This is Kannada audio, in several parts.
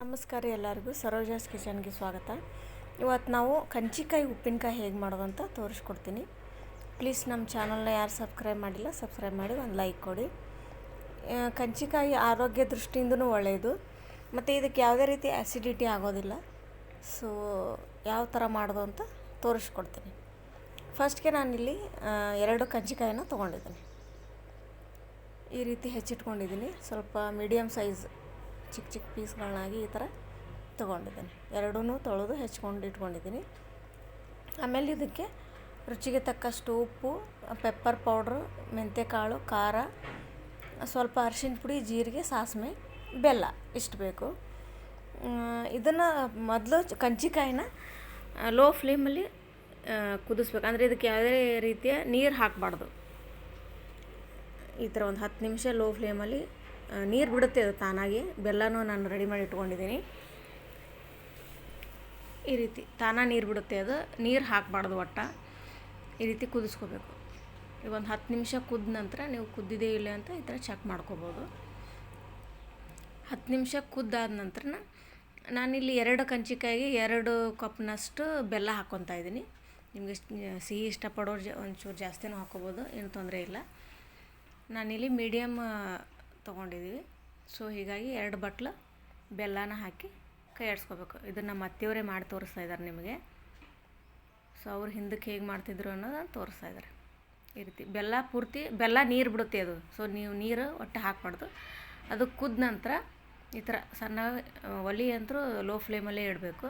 ನಮಸ್ಕಾರ ಎಲ್ಲರಿಗೂ ಸರೋಜಾಸ್ ಕಿಚನ್ಗೆ ಸ್ವಾಗತ. ಇವತ್ತು ನಾವು ಕಂಚಿಕಾಯಿ ಉಪ್ಪಿನಕಾಯಿ ಹೇಗೆ ಮಾಡೋದು ಅಂತ ತೋರಿಸ್ಕೊಡ್ತೀನಿ. ಪ್ಲೀಸ್ ನಮ್ಮ ಚಾನಲ್ನ ಯಾರು ಸಬ್ಸ್ಕ್ರೈಬ್ ಮಾಡಿಲ್ಲ ಸಬ್ಸ್ಕ್ರೈಬ್ ಮಾಡಿ ಒಂದು ಲೈಕ್ ಕೊಡಿ. ಕಂಚಿಕಾಯಿ ಆರೋಗ್ಯ ದೃಷ್ಟಿಯಿಂದನೂ ಒಳ್ಳೆಯದು ಮತ್ತು ಇದಕ್ಕೆ ಯಾವುದೇ ರೀತಿ ಆ್ಯಸಿಡಿಟಿ ಆಗೋದಿಲ್ಲ. ಸೊ ಯಾವ ಥರ ಮಾಡೋದು ಅಂತ ತೋರಿಸ್ಕೊಡ್ತೀನಿ. ಫಸ್ಟ್ಗೆ ನಾನಿಲ್ಲಿ 2 ಕಂಚಿಕಾಯಿನ ತೊಗೊಂಡಿದ್ದೀನಿ. ಈ ರೀತಿ ಹೆಚ್ಚಿಟ್ಕೊಂಡಿದ್ದೀನಿ. ಸ್ವಲ್ಪ ಮೀಡಿಯಮ್ ಸೈಜ್ ಚಿಕ್ಕ ಚಿಕ್ಕ ಪೀಸ್ಗಳನ್ನಾಗಿ ಈ ಥರ ತೊಗೊಂಡಿದ್ದೀನಿ. ಎರಡೂ ತೊಳೆದು ಹೆಚ್ಕೊಂಡು ಇಟ್ಕೊಂಡಿದ್ದೀನಿ. ಆಮೇಲೆ ಇದಕ್ಕೆ ರುಚಿಗೆ ತಕ್ಕಷ್ಟು ಉಪ್ಪು, ಪೆಪ್ಪರ್ ಪೌಡ್ರು, ಮೆಂತ್ಯಕಾಳು, ಖಾರ, ಸ್ವಲ್ಪ ಅರಿಶಿನ ಪುಡಿ, ಜೀರಿಗೆ, ಸಾಸಿವೆ, ಬೆಲ್ಲ ಇಷ್ಟು ಬೇಕು. ಇದನ್ನು ಮೊದಲು ಕಂಚಿಕಾಯಿನ ಲೋ ಫ್ಲೇಮಲ್ಲಿ ಕುದಿಸ್ಬೇಕು. ಅಂದರೆ ಇದಕ್ಕೆ ಯಾವುದೇ ರೀತಿಯ ನೀರು ಹಾಕಬಾರ್ದು. ಈ ಥರ ಒಂದು 10 ನಿಮಿಷ ಲೋ ಫ್ಲೇಮಲ್ಲಿ ನೀರು ಬಿಡುತ್ತೆ ಅದು ತಾನಾಗಿ. ಬೆಲ್ಲನೂ ನಾನು ರೆಡಿ ಮಾಡಿ ಇಟ್ಕೊಂಡಿದ್ದೀನಿ. ಈ ರೀತಿ ತಾನ ನೀರು ಬಿಡುತ್ತೆ ಅದು. ನೀರು ಹಾಕಬಾರ್ದು ಒಟ್ಟು. ಈ ರೀತಿ ಕುದಿಸ್ಕೋಬೇಕು. ಈಗ ಒಂದು 10 ನಿಮಿಷ ಕುದ್ದ ನಂತರ ನೀವು ಕುದ್ದಿದೆ ಇಲ್ಲ ಅಂತ ಈ ಥರ ಚೆಕ್ ಮಾಡ್ಕೋಬೋದು. 10 ನಿಮಿಷ ಕುದ್ದಾದ ನಂತರ ನಾನಿಲ್ಲಿ 2 ಕಂಚಿಕಾಯಿಗೆ 2 ಕಪ್ನಷ್ಟು ಬೆಲ್ಲ ಹಾಕ್ಕೊತಾ ಇದ್ದೀನಿ. ನಿಮಗೆ ಸಿಹಿ ಇಷ್ಟಪಡೋರು ಒಂಚೂರು ಜಾಸ್ತಿನೂ ಹಾಕ್ಕೋಬೋದು, ಏನು ತೊಂದರೆ ಇಲ್ಲ. ನಾನಿಲ್ಲಿ ಮೀಡಿಯಮ್ ತೊಗೊಂಡಿದ್ದೀವಿ. ಸೊ ಹೀಗಾಗಿ 2 ಬಟ್ಲು ಬೆಲ್ಲನ ಹಾಕಿ ಕೈ ಆಡಿಸ್ಕೋಬೇಕು. ಇದನ್ನು ನಮ್ಮ ಅತ್ತೆಯವರೇ ಮಾಡಿ ತೋರಿಸ್ತಾ ಇದ್ದಾರೆ ನಿಮಗೆ. ಸೊ ಅವ್ರು ಹಿಂದಕ್ಕೆ ಹೇಗೆ ಮಾಡ್ತಿದ್ರು ಅನ್ನೋದನ್ನು ತೋರಿಸ್ತಾ ಇದ್ದಾರೆ. ಈ ರೀತಿ ಬೆಲ್ಲ ನೀರು ಬಿಡುತ್ತೆ ಅದು. ಸೊ ನೀವು ನೀರು ಒಟ್ಟು ಹಾಕಬಾರ್ದು. ಅದು ಕುದ್ದ ನಂತರ ಈ ಥರ ಸಣ್ಣ ಒಲೆ ಅಂತೂ ಲೋ ಫ್ಲೇಮಲ್ಲೇ ಇಡಬೇಕು.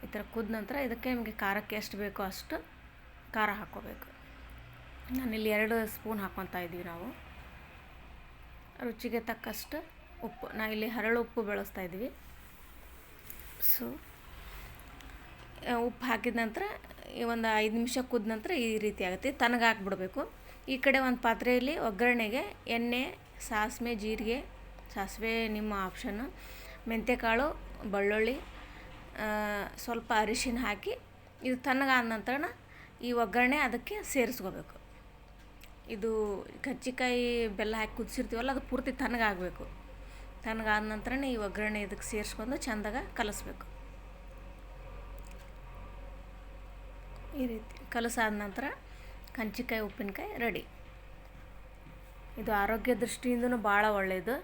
ಈ ಥರ ಕುದ್ದ ನಂತರ ಇದಕ್ಕೆ ನಿಮಗೆ ಖಾರಕ್ಕೆ ಎಷ್ಟು ಬೇಕೋ ಅಷ್ಟು ಖಾರ ಹಾಕ್ಕೋಬೇಕು. ನಾನಿಲ್ಲಿ 2 ಸ್ಪೂನ್ ಹಾಕ್ಕೊತಾ ಇದ್ದೀವಿ ನಾವು. ರುಚಿಗೆ ತಕ್ಕಷ್ಟು ಉಪ್ಪು. ನಾವಿಲ್ಲಿ ಹರಳು ಉಪ್ಪು ಬಳಸ್ತಾ ಇದ್ದೀವಿ. ಸೊ ಉಪ್ಪು ಹಾಕಿದ ನಂತರ ಒಂದು 5 ನಿಮಿಷ ಕುದ್ದ ನಂತರ ಈ ರೀತಿ ಆಗುತ್ತೆ. ತನಗೆ ಹಾಕ್ಬಿಡ್ಬೇಕು. ಈ ಕಡೆ ಒಂದು ಪಾತ್ರೆಯಲ್ಲಿ ಒಗ್ಗರಣೆಗೆ ಎಣ್ಣೆ, ಸಾಸಿವೆ, ಜೀರಿಗೆ, ಸಾಸಿವೆ ನಿಮ್ಮ ಆಪ್ಷನ್ನು, ಮೆಂತ್ಯಕಾಳು, ಬೆಳ್ಳುಳ್ಳಿ, ಸ್ವಲ್ಪ ಅರಿಶಿನ ಹಾಕಿ ಇದು ತಣ್ಣಗಾದ ನಂತರ ಈ ಒಗ್ಗರಣೆ ಅದಕ್ಕೆ ಸೇರಿಸ್ಕೋಬೇಕು. ಇದು ಕಂಚಿಕಾಯಿ ಬೆಲ್ಲ ಹಾಕಿ ಕುದಿಸಿರ್ತೀವಲ್ಲ ಅದು ಪೂರ್ತಿ ತಣ್ಣಗಾಗಬೇಕು. ತಣ್ಣಗಾದ ನಂತರನೇ ಈ ಒಗ್ಗರಣೆ ಇದಕ್ಕೆ ಸೇರಿಸ್ಕೊಂಡು ಚೆಂದಾಗ ಕಲಿಸ್ಬೇಕು. ಈ ರೀತಿ ಕಲಸಾದ ನಂತರ ಕಂಚಿಕಾಯಿ ಉಪ್ಪಿನಕಾಯಿ ರೆಡಿ. ಇದು ಆರೋಗ್ಯ ದೃಷ್ಟಿಯಿಂದನೂ ಭಾಳ ಒಳ್ಳೆಯದು.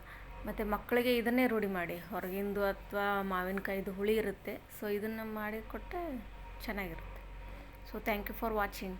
ಮತ್ತು ಮಕ್ಕಳಿಗೆ ಇದನ್ನೇ ರೂಢಿ ಮಾಡಿ. ಹೊರಗಿಂದು ಅಥವಾ ಮಾವಿನಕಾಯಿದು ಹುಳಿ ಇರುತ್ತೆ. ಸೊ ಇದನ್ನು ಮಾಡಿ ಕೊಟ್ಟರೆ ಚೆನ್ನಾಗಿರುತ್ತೆ. So thank you for watching.